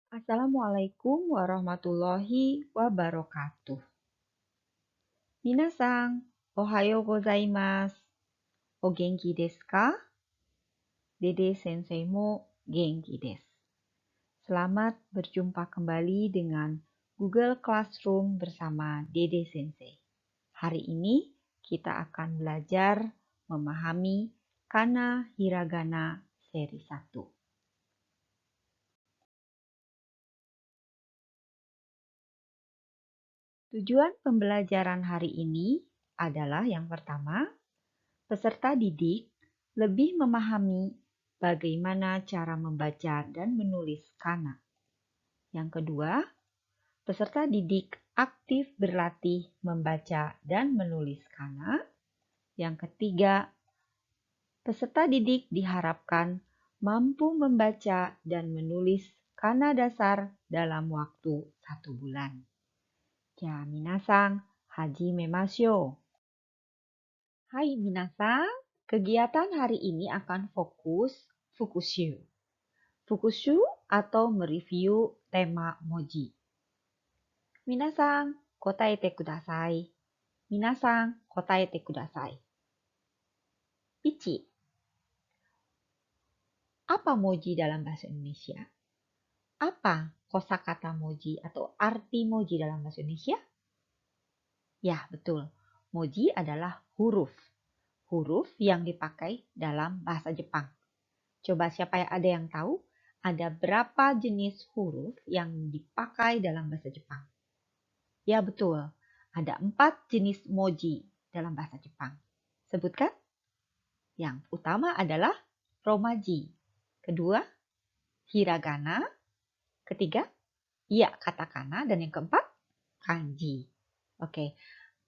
Assalamualaikum warahmatullahi wabarakatuh. Minasan, ohayo gozaimasu. O genki desu ka? Dede Sensei mo genki desu. Selamat berjumpa kembali dengan Google Classroom bersama Dede Sensei. Hari ini kita akan belajar memahami kana hiragana seri 1. Tujuan pembelajaran hari ini adalah yang pertama, peserta didik lebih memahami bagaimana cara membaca dan menulis kana. Yang kedua, peserta didik aktif berlatih membaca dan menulis kana. Yang ketiga, peserta didik diharapkan mampu membaca dan menulis kana dasar dalam waktu 1 bulan. Ja, minasan, hajimemashou. Hai minasan, kegiatan hari ini akan fokus fukushu. Fukushu atau mereview tema moji. Minasan, kotaete kudasai. Minasan, kotaete kudasai. 1. Apa moji dalam bahasa Indonesia? Apa kosakata moji atau arti moji dalam bahasa Indonesia? Ya, betul. Moji adalah huruf. Huruf yang dipakai dalam bahasa Jepang. Coba siapa yang ada yang tahu? Ada berapa jenis huruf yang dipakai dalam bahasa Jepang? Ya, betul. Ada 4 jenis moji dalam bahasa Jepang. Sebutkan. Yang utama adalah romaji. Kedua, hiragana. Ketiga, ya katakana. Dan yang keempat, kanji. Oke,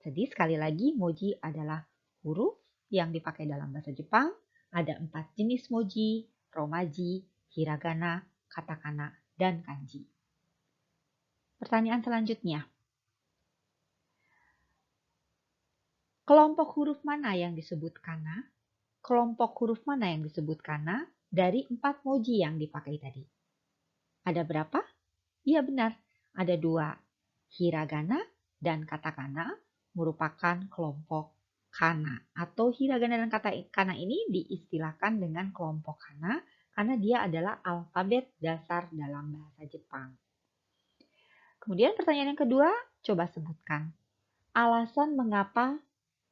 jadi sekali lagi moji adalah huruf yang dipakai dalam bahasa Jepang. Ada 4 jenis moji, romaji, hiragana, katakana, dan kanji. Pertanyaan selanjutnya. Kelompok huruf mana yang disebut kana? Kelompok huruf mana yang disebut kana dari 4 moji yang dipakai tadi? Ada berapa? Iya benar, ada 2. Hiragana dan katakana merupakan kelompok kana. Atau hiragana dan katakana ini diistilahkan dengan kelompok kana karena dia adalah alfabet dasar dalam bahasa Jepang. Kemudian pertanyaan yang kedua, coba sebutkan. Alasan mengapa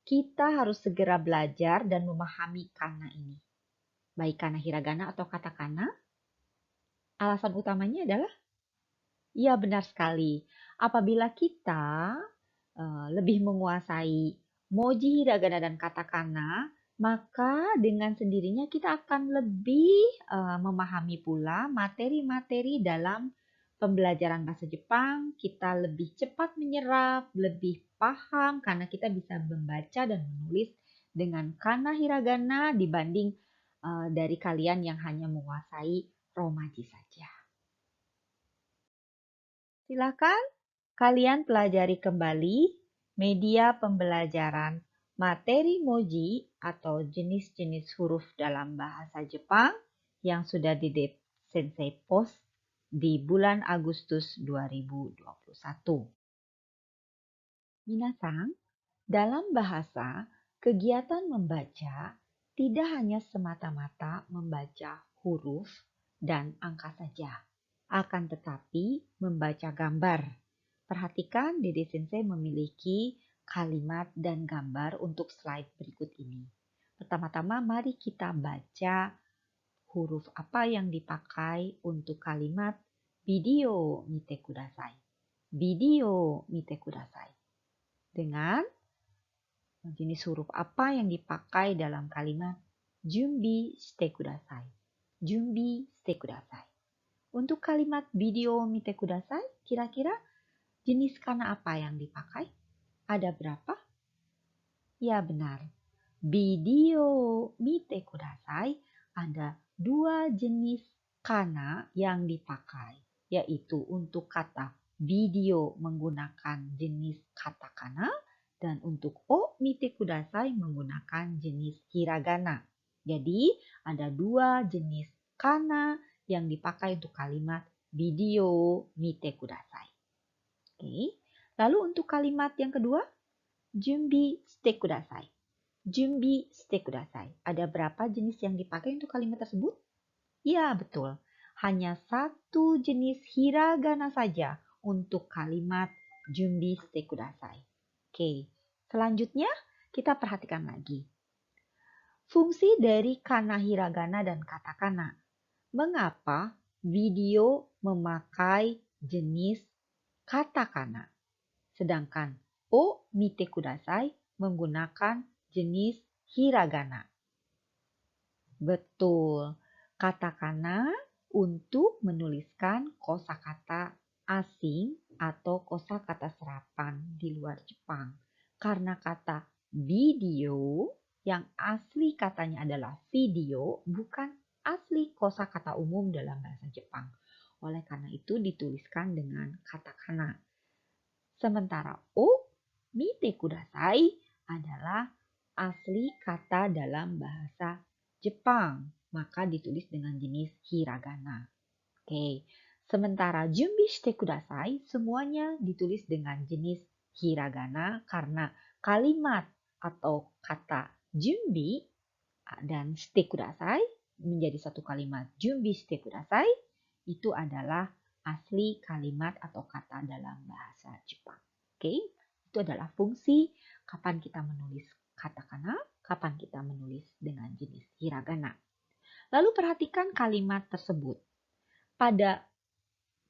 kita harus segera belajar dan memahami kana ini. Baik kana hiragana atau katakana. Alasan utamanya adalah, ya benar sekali, apabila kita lebih menguasai moji, hiragana, dan katakana, maka dengan sendirinya kita akan lebih memahami pula materi-materi dalam pembelajaran bahasa Jepang. Kita lebih cepat menyerap, lebih paham karena kita bisa membaca dan menulis dengan kana hiragana dibanding dari kalian yang hanya menguasai romaji saja. Silakan kalian pelajari kembali media pembelajaran materi moji atau jenis-jenis huruf dalam bahasa Jepang yang sudah Dede Sensei post di bulan Agustus 2021. Minasan, dalam bahasa, kegiatan membaca tidak hanya semata-mata membaca huruf dan angka saja, akan tetapi membaca gambar. Perhatikan Dede Sensei memiliki kalimat dan gambar untuk slide berikut ini. Pertama-tama mari kita baca huruf apa yang dipakai untuk kalimat video mite kudasai. Video mite kudasai. Dengan jenis huruf apa yang dipakai dalam kalimat junbi shite kudasai. Junbi shite kudasai. Untuk kalimat video mite kudasai, kira-kira jenis kana apa yang dipakai? Ada berapa? Ya benar. Video mite kudasai ada 2 jenis kana yang dipakai, yaitu untuk kata video menggunakan jenis katakana dan untuk o mite kudasai menggunakan jenis hiragana. Jadi ada 2 jenis kana yang dipakai untuk kalimat video mite kudasai. Oke. Lalu untuk kalimat yang kedua, junbi shite kudasai. Junbi shite kudasai. Ada berapa jenis yang dipakai untuk kalimat tersebut? Ya, betul. Hanya satu jenis hiragana saja untuk kalimat junbi shite kudasai. Oke. Selanjutnya kita perhatikan lagi. Fungsi dari kana hiragana dan katakana. Mengapa video memakai jenis katakana, sedangkan o mite kudasai menggunakan jenis hiragana? Betul, katakana untuk menuliskan kosakata asing atau kosakata serapan di luar Jepang. Karena kata video yang asli katanya adalah video, bukan asli kosakata umum dalam bahasa Jepang. Oleh karena itu dituliskan dengan katakana. Sementara o mite kudasai adalah asli kata dalam bahasa Jepang, maka ditulis dengan jenis hiragana. Oke. Sementara junbi shite kudasai semuanya ditulis dengan jenis hiragana karena kalimat atau kata junbi dan shite kudasai menjadi satu kalimat junbi shite kudasai itu adalah asli kalimat atau kata dalam bahasa Jepang. Oke, itu adalah fungsi kapan kita menulis katakana, kapan kita menulis dengan jenis hiragana. Lalu perhatikan kalimat tersebut. Pada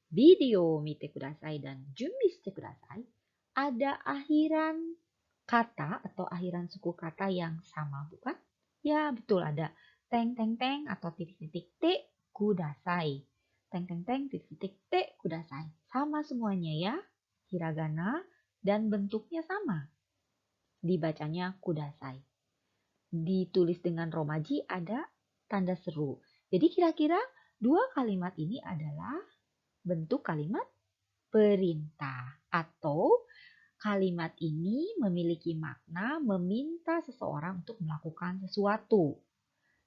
video mite kudasai dan junbi shite kudasai ada akhiran kata atau akhiran suku kata yang sama, bukan? Ya, betul, ada teng teng teng atau titik-titik te kudasai. Teng teng teng titik-titik te kudasai. Sama semuanya ya, hiragana dan bentuknya sama. Dibacanya kudasai. Ditulis dengan romaji ada tanda seru. Jadi kira-kira dua kalimat ini adalah bentuk kalimat perintah atau kalimat ini memiliki makna meminta seseorang untuk melakukan sesuatu.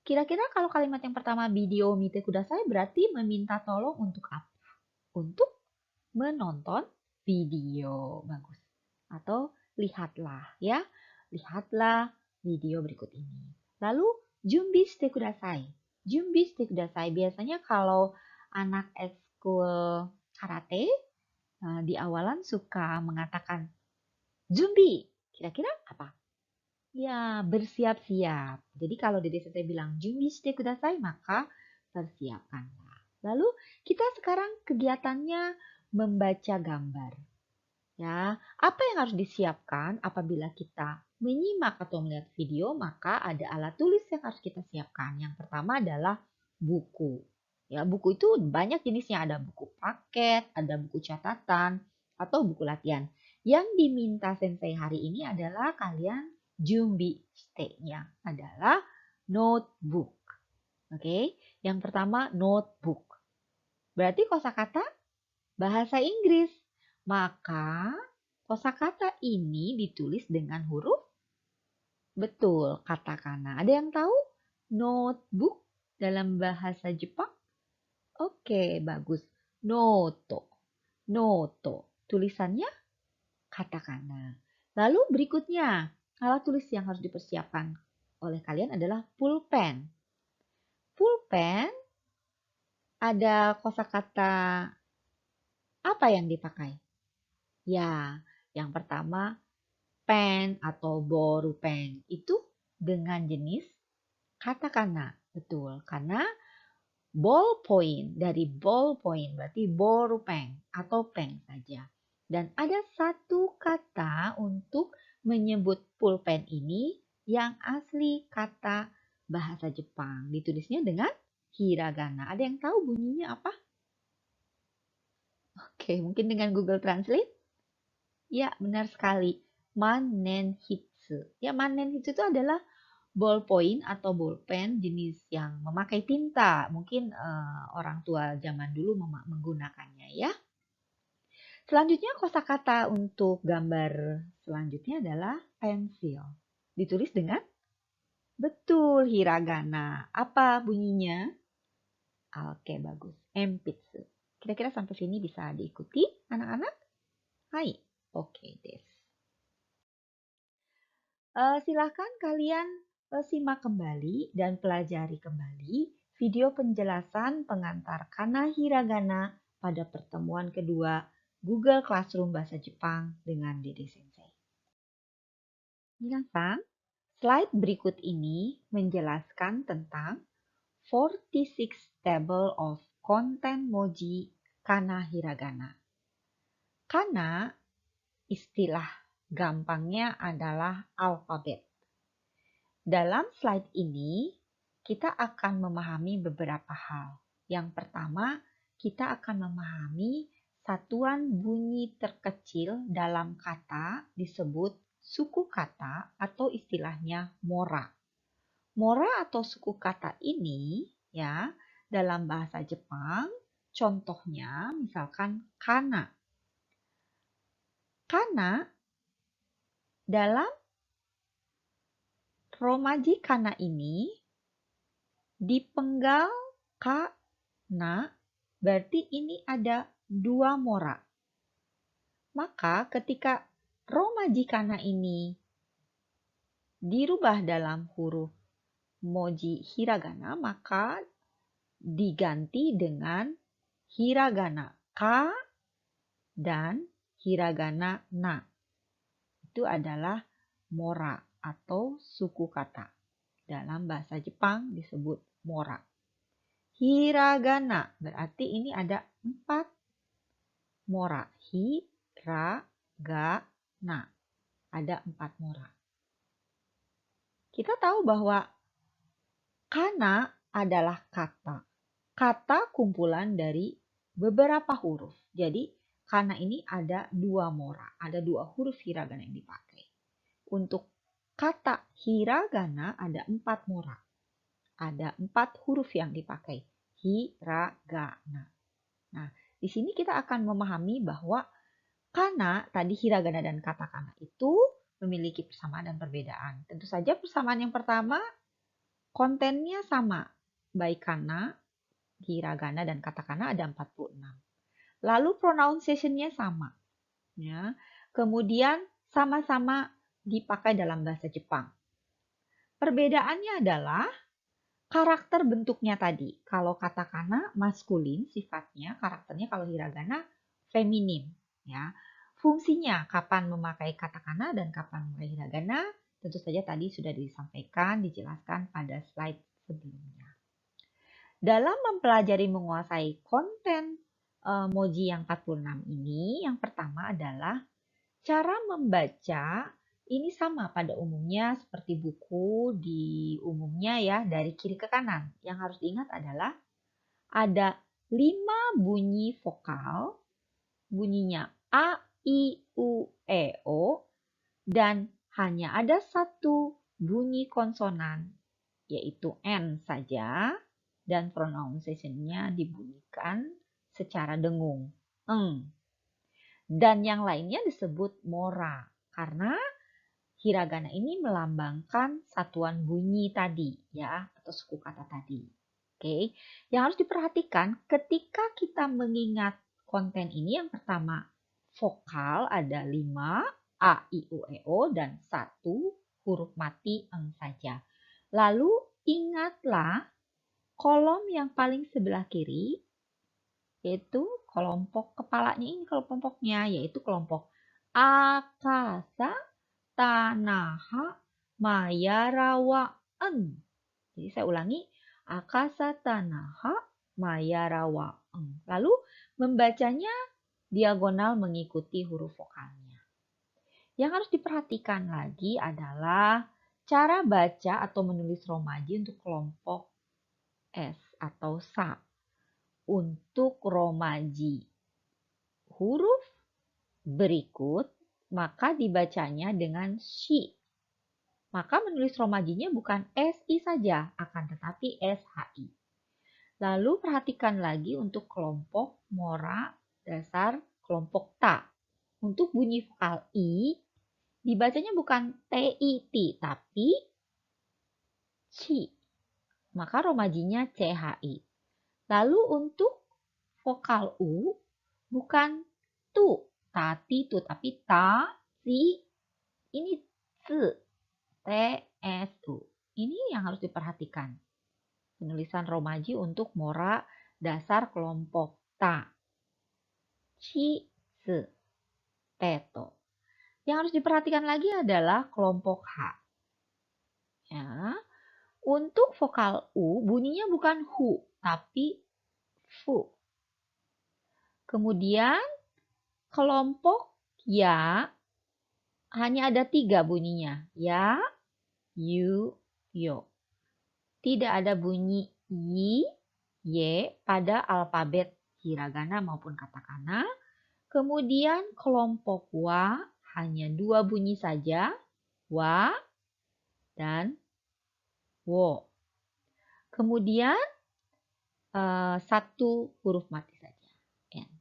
Kira-kira kalau kalimat yang pertama video mite kudasai berarti meminta tolong untuk apa? Untuk menonton video. Bagus. Atau lihatlah ya. Lihatlah video berikut ini. Lalu junbi shite kudasai. Junbi shite kudasai biasanya kalau anak ekskul karate di awalan suka mengatakan junbi. Kira-kira apa? Ya, bersiap-siap. Jadi kalau Dede Sete bilang junbi shite kudasai, maka persiapkanlah. Lalu kita sekarang kegiatannya membaca gambar. Ya, apa yang harus disiapkan apabila kita menyimak atau melihat video, maka ada alat tulis yang harus kita siapkan. Yang pertama adalah buku. Ya, buku itu banyak jenisnya, ada buku paket, ada buku catatan, atau buku latihan. Yang diminta sensei hari ini adalah kalian junbi shite-nya adalah notebook. Oke, yang pertama notebook. Berarti kosakata bahasa Inggris. Maka kosakata ini ditulis dengan huruf betul, katakana. Ada yang tahu notebook dalam bahasa Jepang? Oke, bagus. Noto. Noto. Tulisannya katakana. Lalu berikutnya, alat tulis yang harus dipersiapkan oleh kalian adalah pulpen. Pulpen ada kosakata apa yang dipakai? Ya, yang pertama pen atau borupen itu dengan jenis katakana. Betul, karena ballpoint dari ballpoint berarti borupen atau pen saja. Dan ada satu kata untuk menyebut pulpen ini yang asli kata bahasa Jepang. Ditulisnya dengan hiragana. Ada yang tahu bunyinya apa? Oke, mungkin dengan Google Translate? Ya, benar sekali. Manenhitsu. Ya, manenhitsu itu adalah ballpoint atau bolpen jenis yang memakai tinta. Mungkin orang tua zaman dulu menggunakannya ya. Selanjutnya kosakata untuk gambar selanjutnya adalah pensil. Ditulis dengan betul hiragana. Apa bunyinya? Oke, bagus. Empitsu. Kira-kira sampai sini bisa diikuti anak-anak? Hai, oke des. Silahkan kalian simak kembali dan pelajari kembali video penjelasan pengantar kana hiragana pada pertemuan kedua Google Classroom Bahasa Jepang dengan Dede Sensei. Minasan, slide berikut ini menjelaskan tentang 46 table of content moji kana hiragana. Kana istilah gampangnya adalah alfabet. Dalam slide ini, kita akan memahami beberapa hal. Yang pertama, kita akan memahami satuan bunyi terkecil dalam kata disebut suku kata atau istilahnya mora. Mora atau suku kata ini ya dalam bahasa Jepang contohnya misalkan kana. Kana dalam romaji kana ini dipenggal kana berarti ini ada dua mora. Maka ketika romaji kana ini dirubah dalam huruf moji hiragana maka diganti dengan hiragana ka dan hiragana na. Itu adalah mora atau suku kata. Dalam bahasa Jepang disebut mora. Hiragana berarti ini ada 4 mora. Hiragana. Ada 4 mora. Kita tahu bahwa kana adalah kata. Kata kumpulan dari beberapa huruf. Jadi kana ini ada 2 mora. Ada 2 huruf hiragana yang dipakai. Untuk kata hiragana ada 4 mora. Ada 4 huruf yang dipakai. Hiragana. Nah, di sini kita akan memahami bahwa kana, tadi hiragana dan katakana itu memiliki persamaan dan perbedaan. Tentu saja persamaan yang pertama, kontennya sama. Baik kana, hiragana, dan katakana ada 46. Lalu pronunciation-nya sama. Ya. Kemudian sama-sama dipakai dalam bahasa Jepang. Perbedaannya adalah karakter bentuknya tadi. Kalau katakana maskulin sifatnya, karakternya kalau hiragana feminim. Ya. Fungsinya kapan memakai katakana dan kapan memakai hiragana, tentu saja tadi sudah disampaikan, dijelaskan pada slide sebelumnya. Dalam mempelajari menguasai konten moji yang 46 ini, yang pertama adalah cara membaca. Ini sama pada umumnya seperti buku di umumnya ya dari kiri ke kanan. Yang harus diingat adalah ada 5 bunyi vokal, bunyinya A, I, U, E, O, dan hanya ada 1 bunyi konsonan, yaitu N saja, dan pronunciation-nya dibunyikan secara dengung. Dan yang lainnya disebut mora, karena hiragana ini melambangkan satuan bunyi tadi ya atau suku kata tadi. Oke. Yang harus diperhatikan ketika kita mengingat konten ini yang pertama vokal ada 5 A, I, U, E, O dan 1 huruf mati eng saja. Lalu ingatlah kolom yang paling sebelah kiri yaitu kelompok kepalanya ini kelompoknya yaitu kelompok akasa tanaha mayarawaan. Jadi saya ulangi, akasa tanaha mayarawaan. Lalu membacanya diagonal mengikuti huruf vokalnya. Yang harus diperhatikan lagi adalah cara baca atau menulis romaji untuk kelompok S atau sa. Untuk romaji huruf berikut maka dibacanya dengan shi. Maka menulis romajinya bukan SI saja, akan tetapi SHI. Lalu perhatikan lagi untuk kelompok mora dasar kelompok ta. Untuk bunyi vokal I, dibacanya bukan TIT, tapi CI. Maka romajinya CHI. Lalu untuk vokal U bukan tu, tati tu, tapi ta, si, ini tse, t, s, u. Ini yang harus diperhatikan. Penulisan Romaji untuk mora dasar kelompok ta. Ci, se, teto. Yang harus diperhatikan lagi adalah kelompok H. Ya. Untuk vokal U, bunyinya bukan hu, tapi fu. Kemudian kelompok ya hanya ada 3 bunyinya. Ya, yu, yo. Tidak ada bunyi yi, ye pada alfabet hiragana maupun katakana. Kemudian kelompok wa hanya 2 bunyi saja, wa dan wo. Kemudian satu huruf mati saja, n.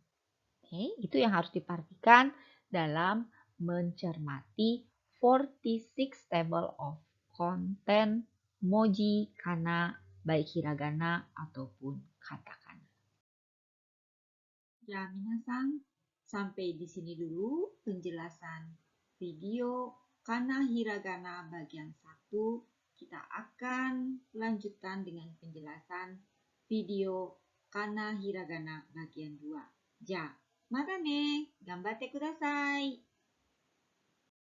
Oke, itu yang harus diperhatikan dalam mencermati 46 table of content moji kana baik hiragana ataupun katakana. Ya, minasan, sampai di sini dulu penjelasan video kana hiragana bagian 1. Kita akan lanjutkan dengan penjelasan video kana hiragana bagian 2. Ja, mata ne, gambatte kudasai.